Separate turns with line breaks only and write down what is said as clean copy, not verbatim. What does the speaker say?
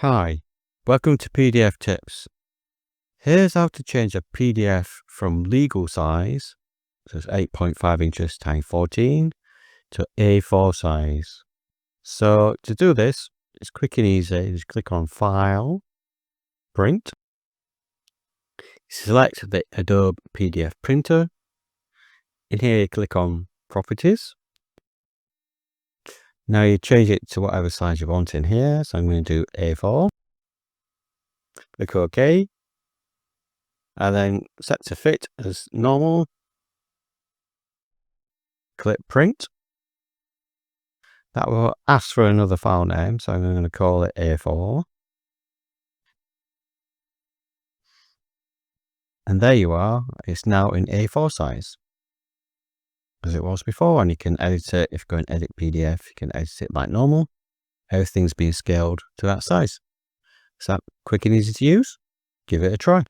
Hi, welcome to PDF Tips. Here's how to change a PDF from legal size, so it's 8.5 inches times 14, to A4 size. So to do this, it's quick and easy. Just click on File, Print. Select the Adobe PDF printer. In here, you click on Properties. Now you change it to whatever size you want in here. So I'm going to do A4. Click OK. And then set to fit as normal. Click Print. That will ask for another file name, so I'm going to call it A4. And there you are. It's now in A4 size, as it was before. And you can edit it. If you go and edit PDF, you can edit it like normal. Everything's being scaled to that size. So quick and easy to use. Give it a try.